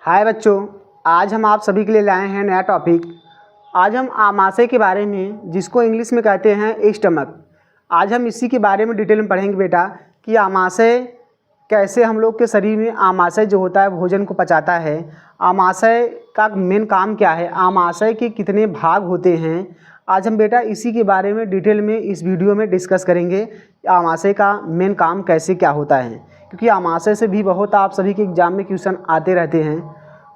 हाय बच्चों, आज हम आप सभी के लिए लाए हैं नया टॉपिक। आज हम आमाशय के बारे में, जिसको इंग्लिश में कहते हैं स्टमक, आज हम इसी के बारे में डिटेल में पढ़ेंगे बेटा कि आमाशय कैसे हम लोग के शरीर में आमाशय जो होता है भोजन को पचाता है। आमाशय का मेन काम क्या है, आमाशय के कितने भाग होते हैं। आज हम बेटा इसी के बारे में डिटेल में इस वीडियो में डिस्कस करेंगे। आमाशय का मेन काम कैसे क्या होता है, क्योंकि आमाशय से भी बहुत आप सभी के एग्जाम में क्वेश्चन आते रहते हैं।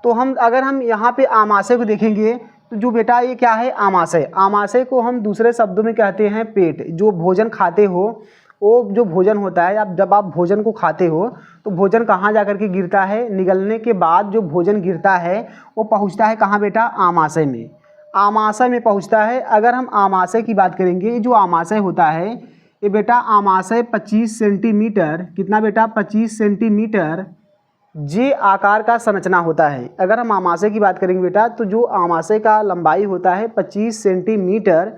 तो अगर हम यहाँ पे आमाशय को देखेंगे तो जो बेटा ये क्या है आमाशय, आमाशय को हम दूसरे शब्दों में कहते हैं पेट। जो भोजन खाते हो वो जो भोजन होता है, जब आप भोजन को खाते हो तो भोजन कहाँ जा कर के गिरता है, निगलने के बाद जो भोजन गिरता है वो पहुँचता है कहाँ बेटा, आमाशय में। आमाशय में पहुँचता है। अगर हम आमाशय की बात करेंगे, जो आमाशय होता है ये बेटा आमाशय 25 सेंटीमीटर, कितना बेटा 25 सेंटीमीटर जे आकार का संरचना होता है। अगर हम आमाशय की बात करेंगे बेटा तो जो आमाशय का लंबाई होता है 25 सेंटीमीटर,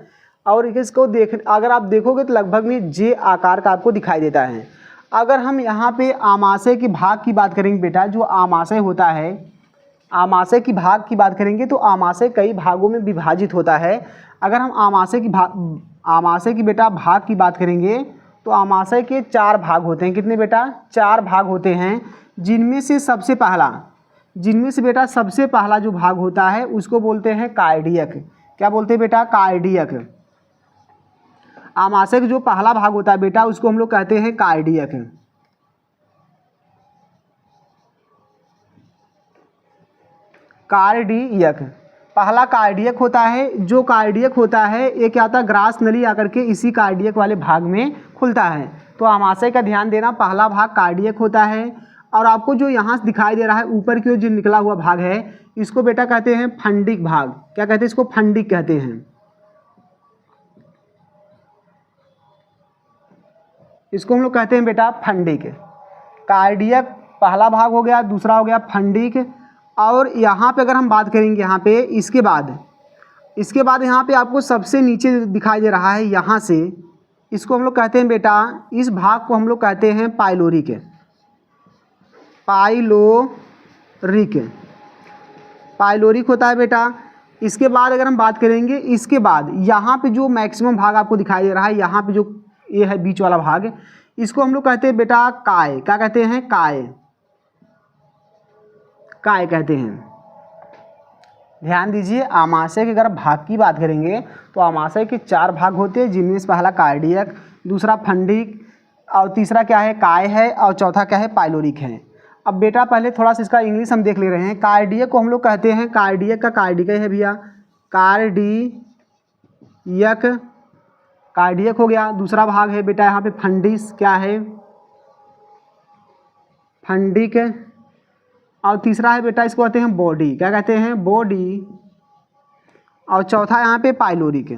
और इसको अगर आप देखोगे तो लगभग में जे आकार का आपको दिखाई देता है। अगर हम यहाँ पे आमाशय के भाग की बात करेंगे बेटा, जो आमाशय होता है, आमाशय की भाग की बात करेंगे तो आमाशय कई भागों में विभाजित होता है। अगर हम आमाशय की बेटा भाग की बात करेंगे तो आमाशय के 4 भाग होते हैं। कितने बेटा, 4 भाग होते हैं, जिनमें से बेटा सबसे पहला जो भाग होता है उसको बोलते हैं कार्डियक। क्या बोलते हैं बेटा, कार्डियक। आमाशय का जो पहला भाग होता है बेटा उसको हम लोग कहते हैं कार्डियक। कार्डियक पहला कार्डियक होता है। जो कार्डियक होता है ये क्या होता है, ग्रास नली आकर के इसी कार्डियक वाले भाग में खुलता है। तो आमाशय का ध्यान देना, पहला भाग कार्डियक होता है। और आपको जो यहाँ से दिखाई दे रहा है ऊपर की ओर जो निकला हुआ भाग है इसको बेटा कहते हैं फंडिक भाग। क्या कहते हैं इसको, फंडिक कहते हैं। इसको हम लोग कहते हैं बेटा फंडिक। कार्डियक पहला भाग हो गया, दूसरा हो गया फंडिक। और यहाँ पे अगर हम बात करेंगे, यहाँ पे इसके बाद यहाँ पे आपको सबसे नीचे दिखाई दे रहा है, यहाँ से इसको हम लोग कहते हैं बेटा, इस भाग को हम लोग कहते हैं पाइलोरिक। पाइलोरिक होता है बेटा। इसके बाद अगर हम बात करेंगे, इसके बाद यहाँ पे जो मैक्सिमम भाग आपको दिखाई दे रहा है, यहाँ पे जो ये है बीच वाला भाग, इसको हम लोग कहते हैं बेटा काय। क्या कहते हैं, काय कहते हैं। ध्यान दीजिए, आमाशय के अगर भाग की बात करेंगे तो आमाशय के 4 भाग होते हैं, जिनमें से पहला कार्डियक, दूसरा फंडिक, और तीसरा क्या है काय है, और चौथा क्या है पाइलोरिक है। अब बेटा पहले थोड़ा सा इसका इंग्लिश हम देख ले रहे हैं। कार्डियक को हम लोग कहते हैं, कार्डियक का कार्डिक है भैया, कार्डियक हो गया। दूसरा भाग है बेटा यहाँ पे फंडिस, क्या है फंडिक। और तीसरा है बेटा इसको कहते हैं बॉडी। क्या कहते हैं, बॉडी। और चौथा यहाँ पे पाइलोरिक।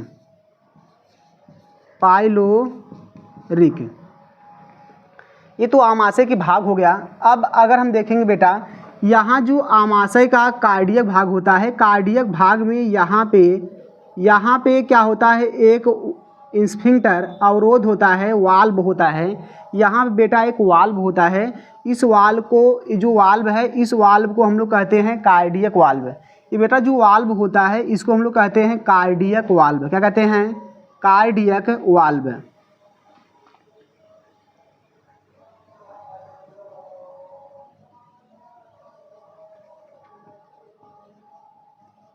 ये तो आमाशय के भाग हो गया। अब अगर हम देखेंगे बेटा, यहाँ जो आमाशय का कार्डियक भाग होता है, कार्डियक भाग में यहाँ पे क्या होता है, एक स्फिंक्टर अवरोध होता है, वाल्व होता है। यहाँ पे बेटा एक वाल्व होता है। इस वाल्व को, जो वाल्व है, इस वाल्व को हम लोग कहते हैं कार्डियक वाल्व। ये बेटा जो वाल्व होता है इसको हम लोग कहते हैं कार्डियक वाल्व। क्या कहते हैं, कार्डियक वाल्व।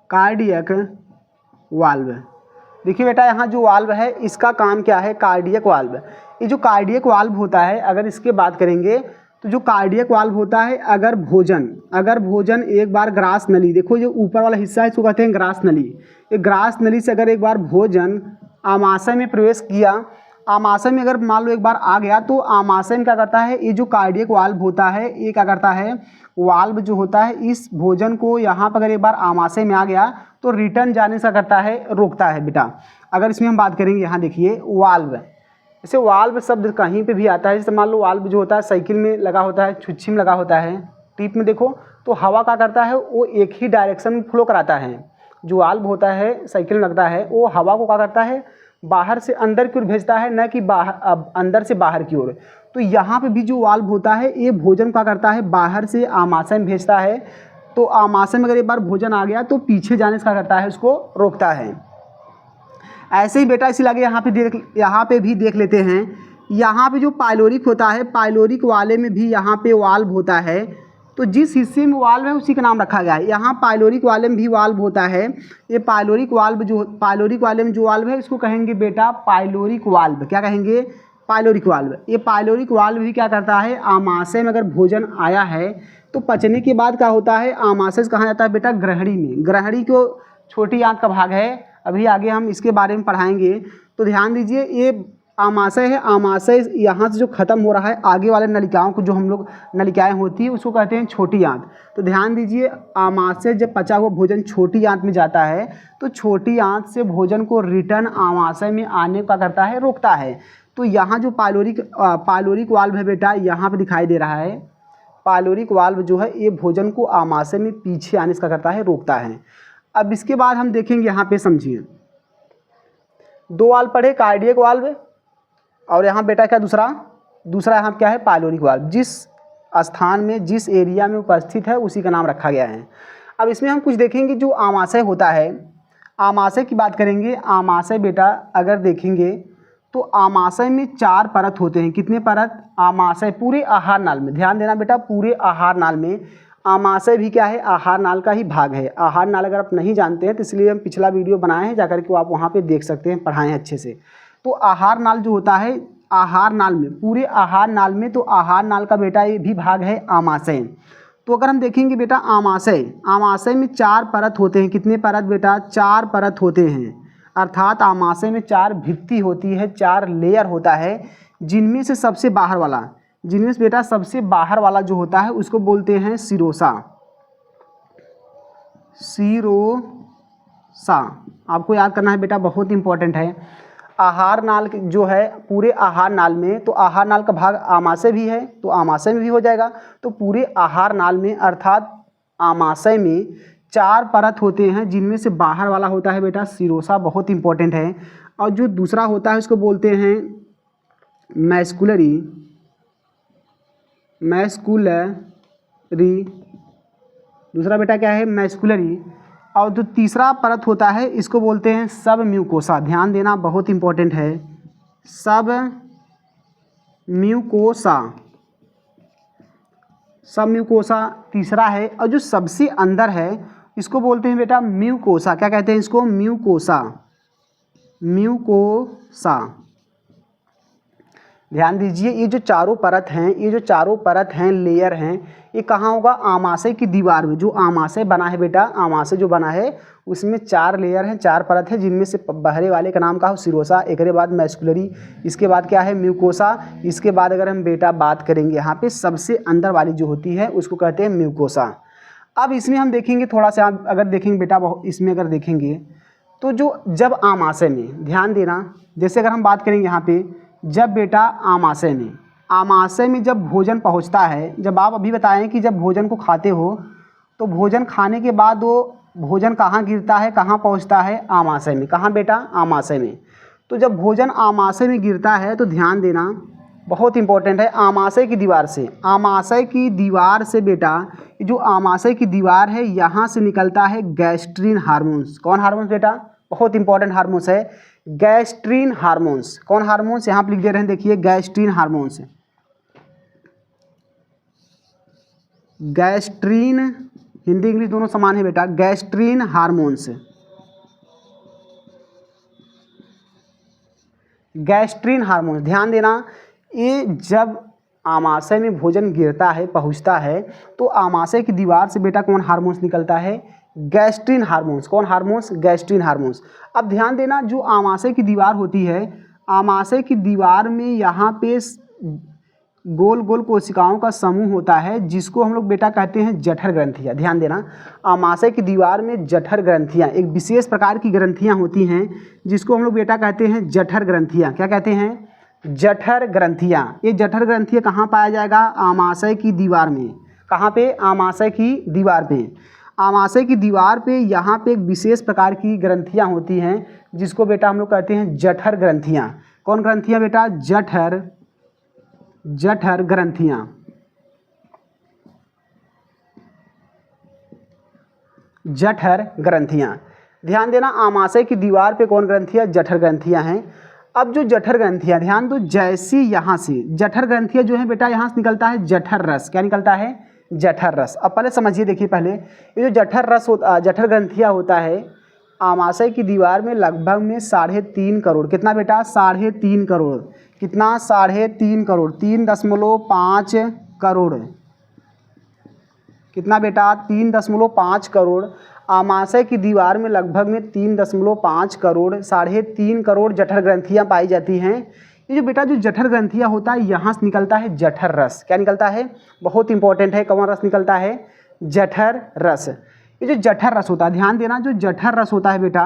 Cardiac valve. देखिए बेटा यहाँ जो वाल्व है इसका काम क्या है, कार्डियक वाल्व। ये जो कार्डियक वाल्व होता है, अगर इसके बात करेंगे तो जो कार्डियक वाल्व होता है, अगर भोजन एक बार ग्रास नली, देखो जो ऊपर वाला हिस्सा है इसको कहते हैं ग्रास नली। ये ग्रास नली से अगर एक बार भोजन आमाशय में प्रवेश किया, आमाशय में अगर मान लो एक बार आ गया, तो आमाशय में क्या करता है, ये जो कार्डियक वाल्व होता है ये क्या करता है, वाल्व जो होता है इस भोजन को यहाँ पर अगर एक बार आमाशय में आ गया तो रिटर्न जाने से करता है, रोकता है बेटा। अगर इसमें हम बात करेंगे, यहाँ देखिए वाल्व, जैसे वाल्व शब्द कहीं पे भी आता है, जैसे मान लो वाल्व जो होता है साइकिल में लगा होता है, छुच्छी में लगा होता है, टिप में देखो तो हवा क्या करता है, वो एक ही डायरेक्शन में फ्लो कराता है। जो वाल्व होता है साइकिल में लगता है वो हवा को क्या करता है, बाहर से अंदर की ओर भेजता है, न कि अंदर से बाहर की ओर। तो यहाँ पे भी जो वाल्व होता है ये भोजन क्या करता है, बाहर से आमाशय में भेजता है, तो आमाशय में अगर एक बार भोजन आ गया तो पीछे जाने से क्या करता है, उसको रोकता है। ऐसे ही बेटा इसी लगे यहाँ पे भी देख लेते हैं। यहाँ पे जो पाइलोरिक होता है, पाइलोरिक वाले में भी यहाँ पे वाल्व होता है। तो जिस हिस्से में वाल्व है उसी का नाम रखा गया है। यहाँ पाइलोरिक वाले में भी वाल्व होता है। ये पाइलोरिक वाले में जो वाल्व है इसको कहेंगे बेटा पाइलोरिक वाल्व। क्या कहेंगे? Pyloric valve. ये पाइलोरिक वाल्व भी क्या करता है, आमाशय में अगर भोजन आया है तो पचने के बाद क्या होता है, आमाशय से कहाँ जाता है बेटा, ग्रहणी में। ग्रहणी को छोटी आंत का भाग है, अभी आगे हम इसके बारे में पढ़ाएंगे। तो ध्यान दीजिए, ये आमाशय है। आमाशय यहाँ से जो खत्म हो रहा है, आगे वाले नलिकाओं को जो हम लोग नलिकाएं होती है उसको कहते हैं छोटी आंत। तो ध्यान दीजिए, आमाशय जब पचा हुआ भोजन छोटी आंत में जाता है तो छोटी आंत से भोजन को रिटर्न आमाशय में आने का करता है, रोकता है। तो यहाँ जो पाइलोरिक वाल्व है बेटा, यहाँ पे दिखाई दे रहा है। पाइलोरिक वाल्व जो है ये भोजन को आमाशय में पीछे आने से करता है, रोकता है। अब इसके बाद हम देखेंगे, यहाँ पे समझिए, दो वाल्व पढ़े, कार्डियक वाल्व और यहाँ बेटा क्या दूसरा यहाँ क्या है, पाइलोरिक वाल्व। जिस स्थान में, जिस एरिया में उपस्थित है उसी का नाम रखा गया है। अब इसमें हम कुछ देखेंगे जो आमाशय होता है। आमाशय की बात करेंगे। आमाशय बेटा अगर देखेंगे तो आमाशय में 4 परत होते हैं। कितने परत? आमाशय पूरे आहार नाल में, ध्यान देना बेटा, पूरे आहार नाल में आमाशय भी क्या है, आहार नाल का ही भाग है। आहार नाल अगर आप नहीं जानते हैं तो इसलिए हम पिछला वीडियो बनाए हैं, जाकर के आप वहाँ पे देख सकते हैं, पढ़ाए हैं अच्छे से। तो आहार नाल जो होता है, आहार नाल में, पूरे आहार नाल में, तो आहार नाल का बेटा ये भी भाग है आमाशय। तो अगर हम देखेंगे बेटा आमाशय में 4 परत होते हैं। कितने परत बेटा? 4 परत होते हैं। अर्थात आमाशय में 4 भित्ति होती है, 4 लेयर होता है, जिनमें से सबसे बाहर वाला जो होता है उसको बोलते हैं सिरोसा। आपको याद करना है बेटा, बहुत इंपॉर्टेंट है। आहार नाल जो है, पूरे आहार नाल में, तो आहार नाल का भाग आमाशय भी है तो आमाशय में भी हो जाएगा। तो पूरे आहार नाल में अर्थात आमाशय में 4 परत होते हैं, जिनमें से बाहर वाला होता है बेटा सिरोसा, बहुत इंपॉर्टेंट है। और जो दूसरा होता है उसको बोलते हैं मैस्कुलरी। दूसरा बेटा क्या है? मैस्कुलरी। और जो तीसरा परत होता है इसको बोलते हैं सब म्यूकोसा। ध्यान देना, बहुत इंपॉर्टेंट है, सब म्यूकोसा तीसरा है। और जो सबसे अंदर है इसको बोलते हैं बेटा म्यूकोसा। क्या कहते हैं इसको? म्यूकोसा। ध्यान दीजिए, ये जो चारों परत हैं, लेयर हैं, ये कहाँ होगा? आमाशय की दीवार में। जो आमाशय बना है बेटा, आमाशय जो बना है उसमें 4 लेयर हैं, 4 परत है, जिनमें से बहरे वाले का नाम का हो सिरोसा, एक बाद मैस्कुलरी, इसके बाद क्या है म्यूकोसा, इसके बाद अगर हम बेटा बात करेंगे यहाँ पे सबसे अंदर वाली जो होती है उसको कहते हैं म्यूकोसा। अब इसमें हम देखेंगे थोड़ा सा, अगर देखेंगे बेटा, इसमें अगर देखेंगे तो जब आमाशय में, ध्यान देना, जैसे अगर हम बात करेंगे यहाँ पे, जब बेटा आमाशय में जब भोजन पहुँचता है, जब आप अभी बताएं कि जब भोजन को खाते हो तो भोजन खाने के बाद वो भोजन कहाँ गिरता है, कहाँ पहुँचता है? आमाशय में। कहाँ बेटा? आमाशय में। तो जब भोजन आमाशय में गिरता है तो ध्यान देना, बहुत इंपॉर्टेंट है, आमाशय की दीवार से बेटा, जो आमाशय की दीवार है यहाँ से निकलता है गैस्ट्रीन हार्मोन्स। कौन हार्मोन्स बेटा? बहुत इंपॉर्टेंट हार्मोन्स है, गैस्ट्रीन हार्मोन्स। कौन हार्मोन्स? यहाँ पर लिख दे रहे हैं, देखिए gastrin hormones. Gastrin, Hindi English दोनों समान है बेटा, गैस्ट्रीन हार्मोन्स। गैस्ट्रीन हार्मोन्स, ध्यान देना, ये जब आमाशय में भोजन गिरता है, पहुँचता है, तो आमाशय की दीवार से बेटा कौन हार्मोन्स निकलता है? Gastrin hormones. कौन हार्मोन्स? Gastrin hormones. अब ध्यान देना, जो आमाशय की दीवार होती है, आमाशय की दीवार में यहाँ पे गोल गोल कोशिकाओं का समूह होता है, जिसको हम लोग बेटा कहते हैं जठर ग्रंथियाँ। ध्यान देना, आमाशय की दीवार में जठर ग्रंथियाँ, एक विशेष प्रकार की ग्रंथियाँ होती हैं, जिसको हम लोग बेटा कहते हैं जठर ग्रंथियाँ। क्या कहते हैं? जठर ग्रंथियाँ। ये जठर ग्रंथियाँ कहाँ पाया जाएगा? आमाशय की दीवार में। कहाँ पे? आमाशय की दीवार पे। आमाशय की दीवार पे यहाँ पे एक विशेष प्रकार की ग्रंथियाँ होती हैं, जिसको बेटा हम लोग कहते हैं जठर ग्रंथियाँ। कौन ग्रंथियाँ बेटा? जठर ग्रंथियाँ। जठर ग्रंथियाँ। ध्यान देना, आमाशय की दीवार पे कौन ग्रंथियाँ? जठर ग्रंथियाँ हैं। अब जो जठर ग्रंथियाँ, ध्यान दो, जैसी यहाँ से जठर ग्रंथियाँ जो है बेटा, यहाँ से निकलता है जठर रस। क्या निकलता है? जठर रस। अब पहले समझिए, देखिए पहले, ये जो जठर रस जठर ग्रंथियाँ होता है, आमाशय की दीवार में लगभग में 3.5 करोड़, कितना बेटा? 3.5 करोड़। कितना? 3.5 करोड़, 3.5 करोड़। कितना बेटा? 3.5 करोड़। आमाशय की दीवार में लगभग में 3.5 करोड़, 3.5 करोड़ जठर ग्रंथियाँ पाई जाती हैं। ये जो बेटा जो जठर ग्रंथियाँ होता है, यहाँ से निकलता है जठर रस। क्या निकलता है? बहुत इंपॉर्टेंट है, कौन रस निकलता है? जठर रस। ये जो जठर रस होता है, ध्यान देना, जो जठर रस होता है बेटा,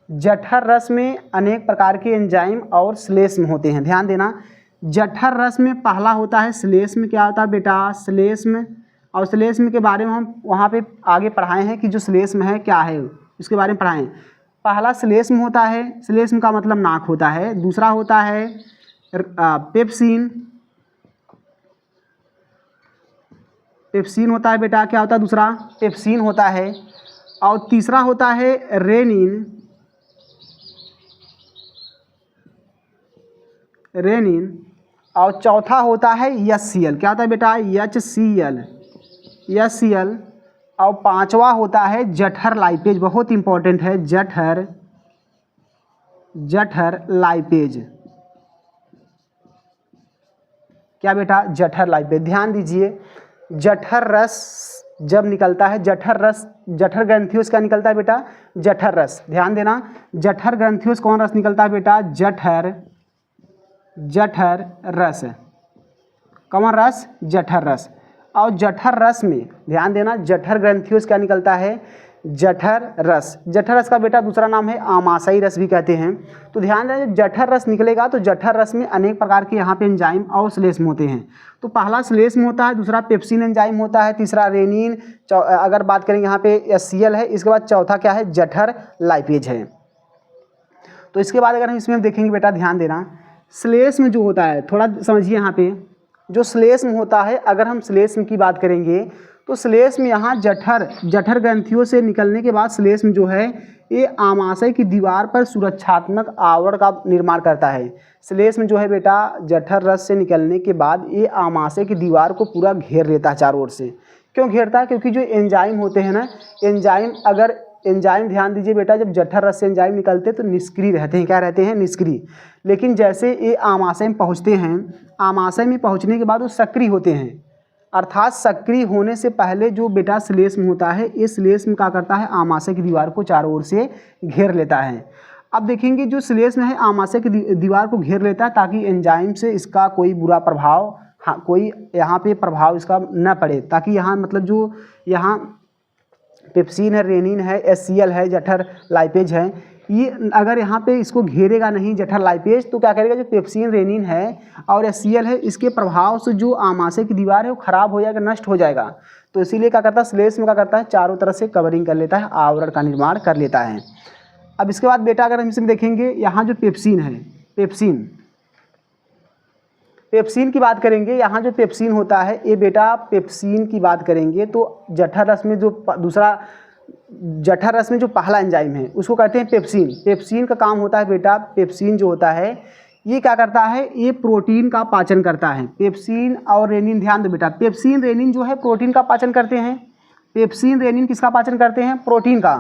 जठर रस में अनेक प्रकार के एंजाइम और श्लेष्म होते हैं। ध्यान देना, जठर रस में पहला होता है श्लेष्म। क्या होता है बेटा? श्लेष्म। और श्लेष्म के बारे में हम वहाँ पे आगे पढ़ाए हैं कि जो श्लेष्म है क्या है, उसके बारे में पढ़ाएं। पहला श्लेष्म होता है, श्लेष्म का मतलब नाक होता है। दूसरा होता है पेप्सिन। पेप्सिन होता है बेटा, क्या होता है दूसरा? पेप्सिन होता है। और तीसरा होता है रेनिन। रेनिन। और चौथा होता है HCl। क्या होता है बेटा? HCl। HCl। और पांचवा होता है जठर लाइपेज। बहुत इंपॉर्टेंट है, जठर लाइपेज। क्या बेटा? जठर लाइपेज। ध्यान दीजिए, जठर रस जब निकलता है, जठर रस जठर ग्रंथियों से क्या निकलता है बेटा? जठर रस। ध्यान देना, जठर ग्रंथियों से कौन रस निकलता है बेटा? जठर रस। कौन रस? जठर रस। और जठर रस में ध्यान देना, जठर ग्रंथियों से क्या निकलता है? जठर रस। जठर रस का बेटा दूसरा नाम है आमाशयी रस भी कहते हैं। तो ध्यान देना, जठर रस निकलेगा तो जठर रस में अनेक प्रकार के यहाँ पे एंजाइम और श्लेष्म होते हैं। तो पहला श्लेष्म होता है, दूसरा पेप्सिन एंजाइम होता है, तीसरा रेनिन, अगर बात करेंगे यहाँ पे HCl है। इसके बाद चौथा क्या है? जठर लाइपेज है। तो इसके बाद अगर हम इसमें देखेंगे बेटा, ध्यान देना, श्लेष्म जो होता है, थोड़ा समझिए यहाँ पे, जो श्लेष्म होता है, अगर हम श्लेष्म की बात करेंगे तो श्लेष्म यहाँ जठर ग्रंथियों से निकलने के बाद श्लेष्म जो है ये आमाशय की दीवार पर सुरक्षात्मक आवरण का निर्माण करता है। श्लेष्म जो है बेटा, जठर रस से निकलने के बाद ये आमाशय की दीवार को पूरा घेर लेता है चारों ओर से। क्यों घेरता है? क्योंकि जो एंजाइम होते हैं ना, एंजाइम ध्यान दीजिए बेटा, जब जठर रस से एंजाइम निकलते हैं तो निष्क्रिय रहते हैं। क्या रहते हैं? निष्क्रिय। लेकिन जैसे ये आमाशय में पहुँचते हैं, आमाशय में पहुँचने के बाद वो सक्रिय होते हैं। अर्थात सक्रिय होने से पहले जो बेटा श्लेष्म होता है, ये श्लेष्म क्या करता है? आमाशय की दीवार को चारों ओर से घेर लेता है। अब देखेंगे, जो श्लेष्म है आमाशय की दीवार को घेर लेता है ताकि एंजाइम से इसका कोई बुरा प्रभाव, कोई यहाँ पे प्रभाव इसका न पड़े, ताकि यहाँ मतलब जो यहाँ पेप्सिन है, रेनिन है, HCl है, जठर लाइपेज है, ये अगर यहाँ पे इसको घेरेगा नहीं जठर लाइपेज, तो क्या करेगा? जो पेप्सिन, रेनिन है और HCl है, इसके प्रभाव से जो आमाशय की दीवार है वो खराब हो जाएगा, नष्ट हो जाएगा। तो इसीलिए क्या करता है? श्लेष्म क्या करता है? चारों तरफ से कवरिंग कर लेता है, आवरण का निर्माण कर लेता है। अब इसके बाद बेटा अगर हम इसमें देखेंगे, यहाँ जो पेप्सिन है, पेप्सिन की बात करेंगे, यहाँ जो पेप्सिन होता है, ये बेटा पेप्सिन की बात करेंगे तो जठर रस में जो दूसरा जठर रस में जो पहला एंजाइम है उसको कहते हैं पेप्सिन। पेप्सिन का काम होता है बेटा, पेप्सिन जो होता है ये क्या करता है? ये प्रोटीन का पाचन करता है। पेप्सिन और रेनिन, ध्यान दो बेटा, पेप्सिन रेनिन जो है प्रोटीन का पाचन करते हैं। पेप्सिन रेनिन किसका पाचन करते हैं? प्रोटीन का।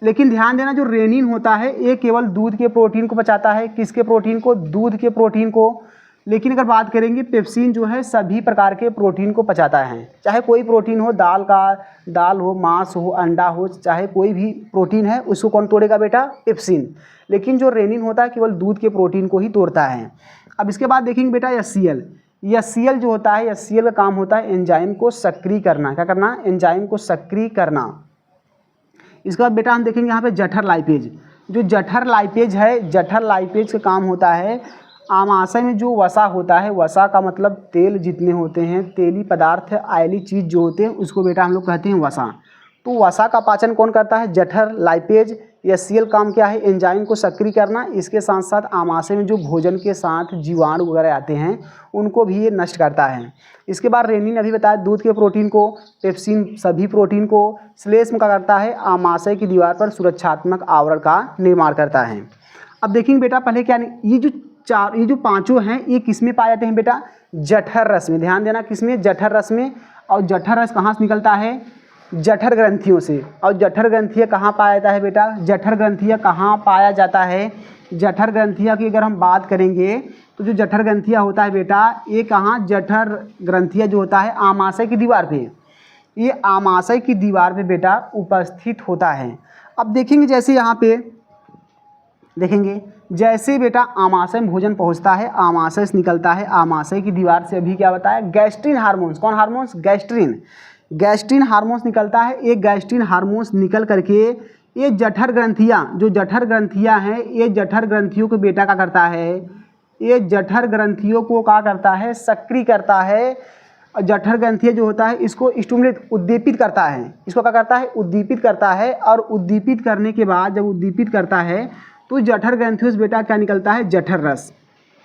लेकिन ध्यान देना, जो रेनिन होता है ये केवल दूध के प्रोटीन को पचाता है। किसके प्रोटीन को? दूध के प्रोटीन को। लेकिन अगर बात करेंगे, पेप्सिन जो है सभी प्रकार के प्रोटीन को पचाता है, चाहे कोई प्रोटीन हो, दाल हो, मांस हो, अंडा हो, चाहे कोई भी प्रोटीन है, उसको कौन तोड़ेगा बेटा? पेप्सिन। लेकिन जो रेनिन होता है केवल दूध के प्रोटीन को ही तोड़ता है। अब इसके बाद देखेंगे बेटा HCl। HCl जो होता है, HCl का काम होता है एंजाइम को सक्रिय करना। क्या करना? एंजाइम को सक्रिय करना। इसके बाद बेटा हम देखेंगे यहाँ पे जठर लाइपेज। जो जठर लाइपेज है, जठर लाइपेज का काम होता है आमाशय में जो वसा होता है, वसा का मतलब तेल जितने होते हैं, तेली पदार्थ, आयली चीज़ जो होते हैं, उसको बेटा हम लोग कहते हैं वसा। तो वसा का पाचन कौन करता है? जठर लाइपेज। HCl काम क्या है, एंजाइम को सक्रिय करना। इसके साथ साथ आमाशय में जो भोजन के साथ जीवाणु वगैरह आते हैं उनको भी ये नष्ट करता है। इसके बाद रेनिन अभी बताया दूध के प्रोटीन को, पेप्सिन सभी प्रोटीन को, श्लेष्म क्या करता है, आमाशय की दीवार पर सुरक्षात्मक आवरण का निर्माण करता है। अब देखेंगे बेटा पहले क्या, ये जो पांचों हैं ये किस में पाए जाते हैं बेटा, जठर रस में। ध्यान देना किसमें, जठर रस में। और जठर रस कहाँ से निकलता है, जठर ग्रंथियों से। और जठर ग्रंथियाँ कहाँ पाया जाता है बेटा, जठर ग्रंथियाँ कहाँ पाया जाता है, जठर ग्रंथियाँ की अगर हम बात करेंगे तो जो जठर ग्रंथियाँ होता है बेटा ये कहाँ, जठर ग्रंथियाँ जो होता है आमाशय की दीवार पे, ये आमाशय की दीवार पे बेटा उपस्थित होता है। अब देखेंगे जैसे यहाँ पे देखेंगे जैसे बेटा आमाशय में भोजन पहुँचता है, आमाशय से निकलता है, आमाशय की दीवार से अभी क्या बताया, गैस्ट्रिन हार्मोन्स, कौन हार्मोन्स, गैस्ट्रिन हार्मोन्स निकलता है। एक गैस्ट्रिन हार्मोन्स निकल करके ये जठर ग्रंथियाँ, जो जठर ग्रंथियाँ हैं ये जठर ग्रंथियों को बेटा क्या करता है, ये जठर ग्रंथियों को क्या करता है, सक्रिय करता है। जठर ग्रंथियाँ जो होता है इसको स्टिमुलेट, उद्दीपित करता है, इसको क्या करता है, उद्दीपित करता है। और उद्दीपित करने के बाद जब उद्दीपित करता है तो जठर ग्रंथियों से बेटा क्या निकलता है, जठर रस।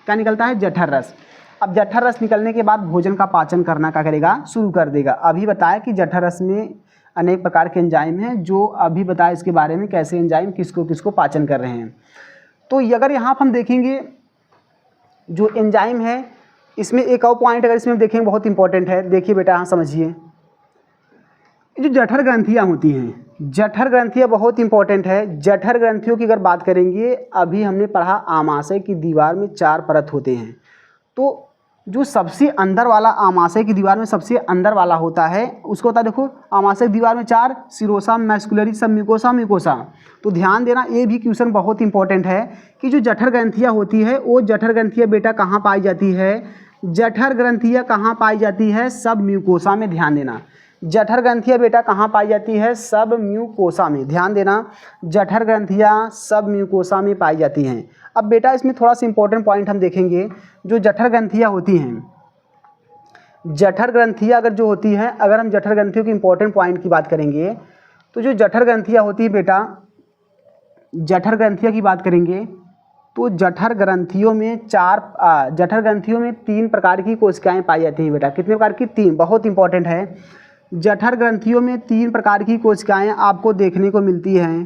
क्या निकलता है, जठर रस। अब जठर रस निकलने के बाद भोजन का पाचन करना क्या करेगा, शुरू कर देगा। अभी बताया कि जठर रस में अनेक प्रकार के एंजाइम हैं, जो अभी बताया इसके बारे में कैसे एंजाइम किसको किसको पाचन कर रहे हैं। तो अगर यहाँ पर हम देखेंगे जो एंजाइम है इसमें एक और पॉइंट अगर इसमें देखेंगे बहुत इंपॉर्टेंट है। देखिए बेटा यहाँ समझिए, जो जठर ग्रंथियाँ होती हैं, जठर ग्रंथियाँ बहुत इंपॉर्टेंट है। जठर ग्रंथियों की अगर बात करेंगे, अभी हमने पढ़ा आमाशय की दीवार में 4 परत होते हैं। तो जो सबसे अंदर वाला आमाशय की दीवार में सबसे अंदर वाला होता है उसको होता है, देखो आमाशय की दीवार में 4, सिरोसा, मैस्कुलरी, सब म्यूकोसा। तो ध्यान देना ये भी क्वेश्चन बहुत इंपॉर्टेंट है कि जो जठर ग्रंथियाँ होती है वो जठर ग्रंथियाँ बेटा कहाँ पाई जाती है, जठर ग्रंथियाँ कहाँ पाई जाती है, सब म्यूकोसा में। ध्यान देना जठर ग्रंथियाँ बेटा कहाँ पाई जाती है, सब म्यूकोसा में। ध्यान देना जठर ग्रंथियाँ सब म्यूकोसा में पाई जाती हैं। अब बेटा इसमें थोड़ा सा इंपॉर्टेंट पॉइंट हम देखेंगे, जो जठर ग्रंथियाँ होती हैं, जठर ग्रंथियाँ अगर जो होती हैं, अगर हम जठर ग्रंथियों की इंपॉर्टेंट पॉइंट की बात करेंगे तो जो जठर ग्रंथियाँ होती है बेटा, जठर ग्रंथियाँ की बात करेंगे तो जठर ग्रंथियों में 3 प्रकार की कोशिकाएं पाई जाती हैं बेटा। कितने प्रकार की, 3, बहुत इंपॉर्टेंट है। जठर ग्रंथियों में 3 प्रकार की कोशिकाएं आपको देखने को मिलती हैं।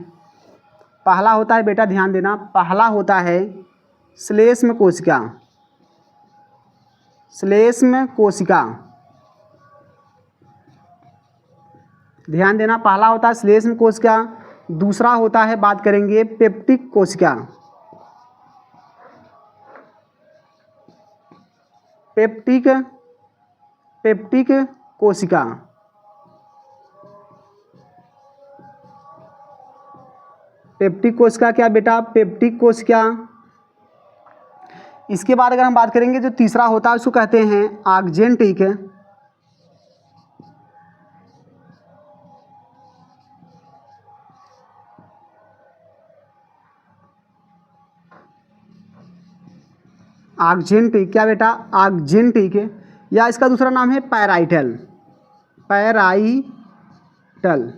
पहला होता है बेटा, ध्यान देना, पहला होता है श्लेष्म कोशिका, श्लेष्म कोशिका। ध्यान देना पहला होता है श्लेष्म कोशिका। दूसरा होता है, बात करेंगे पेप्टिक कोशिका, पेप्टिक कोशिका। पेप्टिक कोशिका क्या बेटा, पेप्टिक कोशिका। इसके बाद अगर हम बात करेंगे जो तीसरा होता है उसको कहते हैं आक्जेंटिक, आक्जेंटिक क्या बेटा, आक्जेंटिक, या इसका दूसरा नाम है पैराइटल, पैराइटल।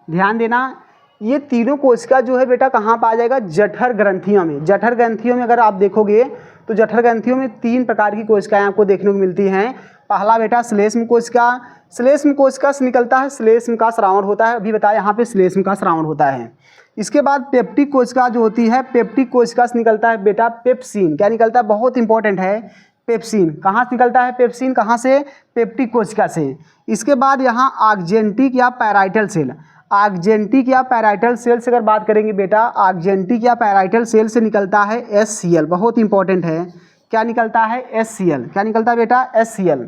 ध्यान देना ये तीनों कोशिका जो है बेटा कहाँ पाया जाएगा, जठर ग्रंथियों में। जठर ग्रंथियों में अगर आप देखोगे तो जठर ग्रंथियों में 3 प्रकार की कोशिकाएं आपको देखने को मिलती हैं। पहला बेटा श्लेष्म कोशिका, श्लेष्म कोशिका से निकलता है श्लेष्म का स्रावण होता है। अभी बताया यहाँ पे श्लेष्म का स्रावण होता है। इसके बाद पेप्टिक कोशिका जो होती है, पेप्टिक कोशिका से निकलता है बेटा पेप्सिन। क्या निकलता है, बहुत इंपॉर्टेंट है, पेप्सिन। कहाँ से निकलता है पेप्सिन, कहाँ से, पेप्टिक कोशिका से। इसके बाद यहाँ आक्जेंटिक या पैराइटल सेल, आक्जेंटिक या पैराइटल सेल से अगर बात करेंगे बेटा, आक्जेंटिक या पैराइटल सेल से निकलता है HCl, बहुत इंपॉर्टेंट है। क्या निकलता है, HCl। क्या निकलता है बेटा, HCl।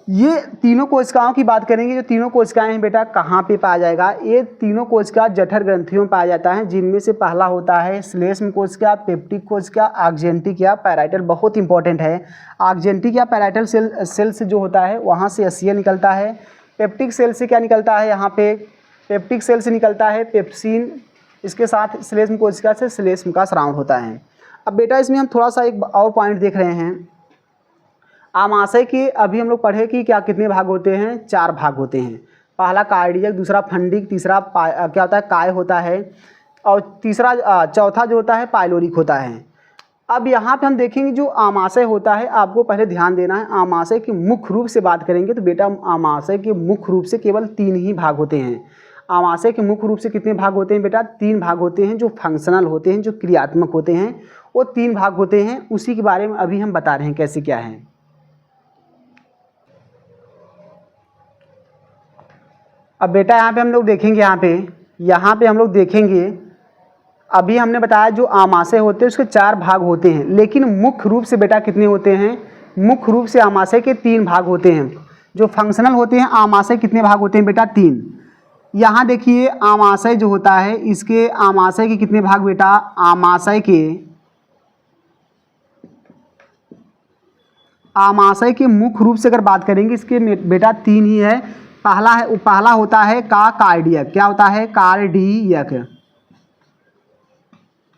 ये तीनों कोशिकाओं की बात करेंगे, जो तीनों कोशिकाएं हैं बेटा कहाँ पे पाया जाएगा, ये तीनों कोशिका जठर ग्रंथियों में पाया जाता है, जिनमें से पहला होता है श्लेष्म कोशिका, पेप्टिक कोशिका, आक्जेंटिक या पैराइटल। बहुत इंपॉर्टेंट है, आक्जेंटिक या पैराइटल सेल से जो होता है वहाँ से HCl निकलता है। पेप्टिक सेल से क्या निकलता है, यहाँ पे पेप्टिक सेल से निकलता है पेप्सिन। इसके साथ श्लेष्म कोशिका से श्लेष्म का स्रावण होता है। अब बेटा इसमें हम थोड़ा सा एक और पॉइंट देख रहे हैं, आमाशय के अभी हम लोग पढ़े कि क्या कितने भाग होते हैं, 4 भाग होते हैं। पहला कार्डियक, दूसरा फंडिक, तीसरा क्या होता है काय होता है, और तीसरा चौथा जो होता है पाइलोरिक होता है। अब यहाँ पे हम देखेंगे जो आमाशय होता है, आपको पहले ध्यान देना है। आमाशय की मुख्य रूप से बात करेंगे तो बेटा आमाशय के मुख्य रूप से केवल 3 ही भाग होते हैं। आमाशय के मुख्य रूप से कितने भाग होते हैं बेटा? 3 भाग होते हैं। जो फंक्शनल होते हैं, जो क्रियात्मक होते हैं, वो 3 भाग होते हैं। उसी के बारे में अभी हम बता रहे हैं कैसे क्या है। अब बेटा यहाँ पे हम लोग देखेंगे, यहाँ पे हम लोग देखेंगे, अभी हमने बताया जो आमाशय होते हैं उसके 4 भाग होते हैं, लेकिन मुख्य रूप से बेटा कितने होते हैं? मुख्य रूप से आमाशय के 3 भाग होते हैं। जो फंक्शनल होते हैं आमाशय कितने भाग होते हैं बेटा? 3। यहाँ देखिए आमाशय जो होता है, इसके आमाशय के कितने भाग बेटा? आमाशय के मुख्य रूप से अगर बात करेंगे इसके बेटा 3 ही है। पहला होता है कार्डियक। क्या होता है? कार्डियक।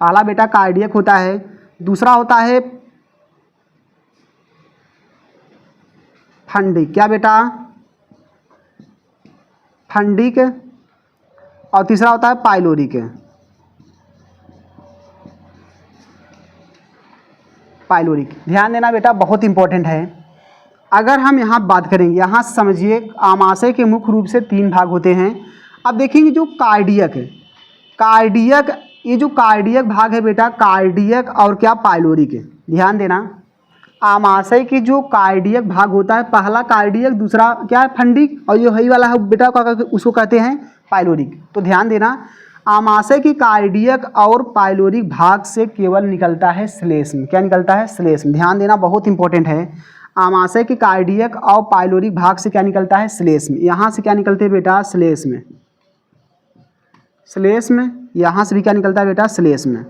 पहला बेटा कार्डियक होता है। दूसरा होता है फंडिक। क्या बेटा? फंडिक। और तीसरा होता है पाइलोरिक। ध्यान देना बेटा, बहुत इंपॉर्टेंट है। अगर हम यहाँ बात करेंगे, यहाँ समझिए आमाशय के मुख्य रूप से 3 भाग होते हैं। अब देखेंगे जो कार्डियक, ये जो कार्डियक भाग है बेटा, कार्डियक और क्या पाइलोरिक है। ध्यान देना, आमाशय की जो कार्डियक भाग होता है, पहला कार्डियक, दूसरा क्या है? फंडिक, और जो हई वाला है बेटा उसको कहते हैं पाइलोरिक। तो ध्यान देना, आमाशय की कार्डियक और पाइलोरिक भाग से केवल निकलता है श्लेष्म। क्या निकलता है? श्लेष्म। ध्यान देना, बहुत इंपॉर्टेंट है। आमाशय के कार्डियक और पाइलोरिक भाग से क्या निकलता है? श्लेष्म। यहाँ से क्या निकलते हैं बेटा? श्लेष्म। यहाँ से भी क्या निकलता है बेटा? श्लेष्म।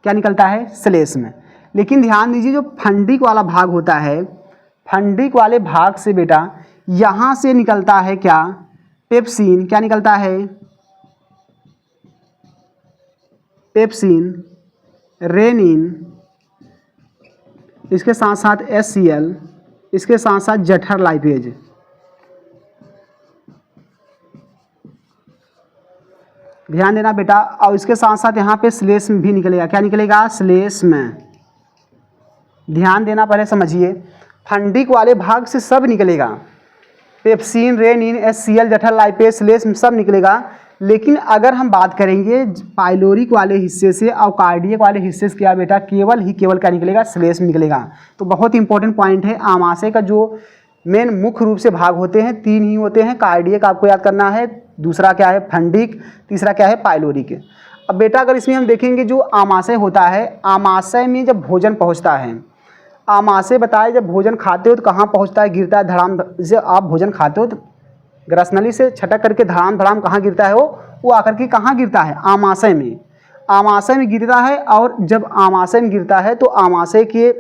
क्या निकलता है? श्लेष्म। लेकिन ध्यान दीजिए जो फंडिक वाला भाग होता है, फंडिक वाले भाग से बेटा यहाँ से निकलता है क्या? पेप्सिन। क्या निकलता है? पेप्सिन, रेनिन, इसके साथ साथ HCl, इसके साथ साथ जठर लाइपेज। ध्यान देना बेटा, और इसके साथ साथ यहाँ पे श्लेष्म भी निकलेगा। क्या निकलेगा? श्लेष्म। ध्यान देना, पहले समझिए, फंडिक वाले भाग से सब निकलेगा, पेप्सिन, रेनिन, HCl, जठर लाइपेज, श्लेष्म सब निकलेगा। लेकिन अगर हम बात करेंगे पाइलोरिक वाले हिस्से से और कार्डियक वाले हिस्से से, क्या बेटा? केवल क्या निकलेगा? श्लेष्म निकलेगा। तो बहुत इंपॉर्टेंट पॉइंट है। आमाशय का जो मेन मुख्य रूप से भाग होते हैं 3 ही होते हैं। कार्डियक आपको याद करना है, दूसरा क्या है? फंडिक, तीसरा क्या है? पाइलोरिक। अब बेटा अगर इसमें हम देखेंगे जो आमाशय होता है, आमाशय में जब भोजन पहुंचता है, आमाशय बताए जब भोजन खाते हो तो कहाँ पहुंचता है? गिरता है धड़ाम। जब आप भोजन खाते हो तो ग्रसनली से छटक करके धड़ाम धड़ाम कहाँ गिरता है? वो आकर के कहाँ गिरता है? आमाशय में। आमाशय में गिरता है। और जब आमाशय में गिरता है तो आमाशय के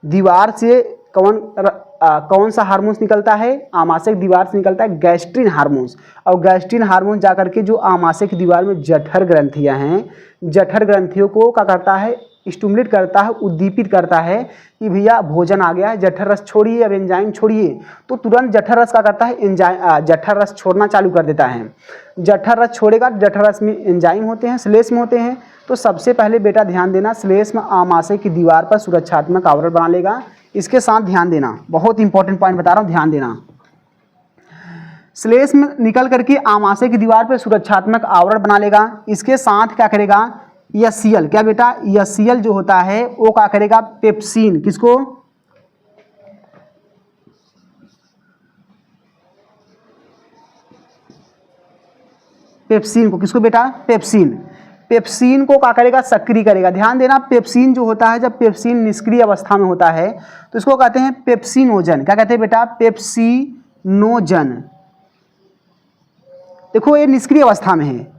दीवार से कौन सा हार्मोन्स निकलता है? आमाशय की दीवार से निकलता है गैस्ट्रिन हार्मोन्स। और गैस्ट्रिन हार्मोन जाकर के जो आमाशय की दीवार में जठर ग्रंथियां हैं, जठर ग्रंथियों को क्या करता है? स्टिमुलेट करता है, उद्दीपित करता है कि भैया भोजन आ गया है, जठर रस छोड़िए, अब एंजाइम छोड़िए। तो तुरंत जठर रस क्या करता है? जठर रस छोड़ना चालू कर देता है। जठर रस छोड़ेगा, जठर रस में एंजाइम होते हैं, श्लेष्म होते हैं। तो सबसे पहले बेटा ध्यान देना, श्लेष्म आमाशय की दीवार पर सुरक्षात्मक आवरण बना लेगा। इसके साथ ध्यान देना, बहुत इंपॉर्टेंट पॉइंट बता रहा हूँ, ध्यान देना। श्लेष्म निकल करके आमाशय की दीवार पर सुरक्षात्मक आवरण बना लेगा। इसके साथ क्या करेगा? HCl। क्या बेटा? HCl जो होता है वो क्या करेगा? पेप्सिन। किसको? पेप्सिन को। किसको बेटा? पेप्सिन। पेप्सिन को क्या करेगा? सक्रिय करेगा। ध्यान देना, पेप्सिन जो होता है, जब पेप्सिन निष्क्रिय अवस्था में होता है तो इसको कहते हैं पेप्सिनोजन। क्या कहते हैं बेटा? पेप्सिनोजन। देखो ये निष्क्रिय अवस्था में है,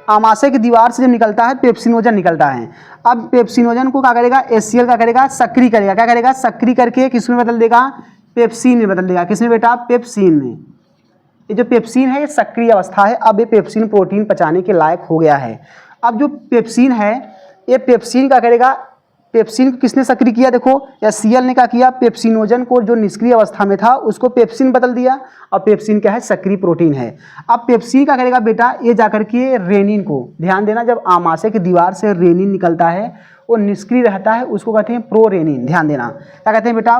आमाशय की दीवार से जब निकलता है पेप्सिनोजन निकलता है। अब पेप्सिनोजन को क्या करेगा? HCl क्या करेगा? सक्रिय करेगा। क्या करेगा? सक्रिय करके किसमें बदल देगा? पेप्सिन में बदल देगा। किसमें बेटा? पेप्सिन में। ये जो पेप्सिन है ये सक्रिय अवस्था है। अब ये पेप्सिन प्रोटीन पचाने के लायक हो गया है। अब जो पेप्सिन है, ये पेप्सिन क्या करेगा? पेप्सिन को किसने सक्रिय किया, देखो HCl ने क्या किया, पेप्सिनोजन को जो निष्क्रिय अवस्था में था उसको पेप्सिन बदल दिया, और पेप्सिन क्या है, सक्रिय प्रोटीन है। अब पेप्सिन क्या करेगा बेटा, ये जाकर के रेनिन को, ध्यान देना जब आमाशय की दीवार से रेनिन निकलता है वो निष्क्रिय रहता है, उसको कहते हैं प्रोरेनिन। ध्यान देना क्या कहते हैं बेटा,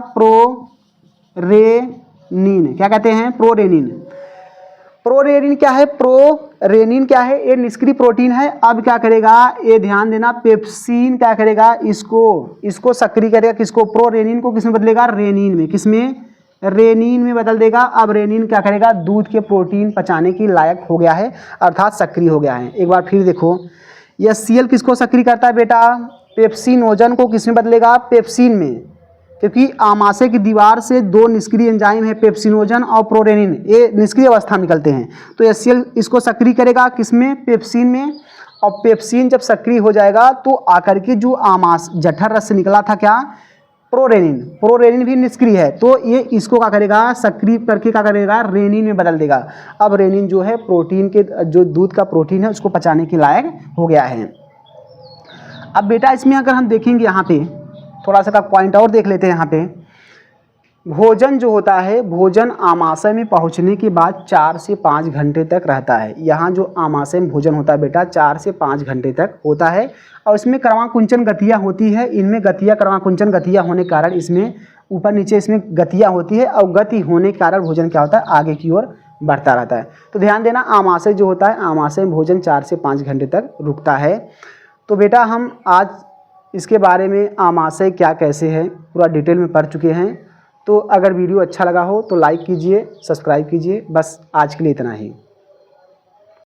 प्रोरेनिन, क्या कहते हैं, प्रोरेनिन। प्रोरेनिन क्या है, प्रोरेनिन क्या है, ये निष्क्रिय प्रोटीन है। अब क्या करेगा, ये ध्यान देना, पेप्सिन क्या करेगा, इसको सक्रिय करेगा, किसको, प्रोरेनिन को किसमें बदलेगा, रेनिन में, किसमें, रेनिन में बदल देगा। अब रेनिन क्या करेगा, दूध के प्रोटीन पचाने की लायक हो गया है, अर्थात सक्रिय हो गया है। एक बार फिर देखो, HCl किसको सक्रिय करता है बेटा, पेप्सिनोजन को किसमें बदलेगा, पेप्सिन में, क्योंकि आमाशय की दीवार से दो निष्क्रिय एंजाइम है, पेप्सिनोजन और प्रोरेनिन, ये निष्क्रिय अवस्था में निकलते हैं। तो HCl इसको सक्रिय करेगा किसमें, पेप्सिन में, और पेप्सिन जब सक्रिय हो जाएगा तो आकर के जो जठर रस से निकला था क्या, प्रोरेनिन भी निष्क्रिय है, तो ये इसको क्या करेगा, सक्रिय करके क्या करेगा, रेनिन में बदल देगा। अब रेनिन जो है प्रोटीन के, जो दूध का प्रोटीन है उसको पचाने के लायक हो गया है। अब बेटा इसमें अगर हम देखेंगे, यहाँ पे थोड़ा सा का पॉइंट और देख लेते हैं। यहाँ पे भोजन जो होता है, भोजन आमाशय में पहुँचने के बाद 4 से 5 घंटे तक रहता है। यहाँ जो आमाशय में भोजन होता है बेटा 4 से 5 घंटे तक होता है, और इसमें क्रमाकुंचन गतियाँ होती है। इनमें गतियाँ, क्रमाकुंचन गतियाँ होने के कारण इसमें ऊपर नीचे इसमें गतियाँ होती है, और गति होने के कारण भोजन क्या होता है, आगे की ओर बढ़ता रहता है। तो ध्यान देना, आमाशय जो होता है, आमाशय में भोजन 4 से 5 घंटे तक रुकता है। तो बेटा हम आज इसके बारे में आमाशय क्या कैसे है पूरा डिटेल में पढ़ चुके हैं। तो अगर वीडियो अच्छा लगा हो तो लाइक कीजिए, सब्सक्राइब कीजिए। बस आज के लिए इतना ही।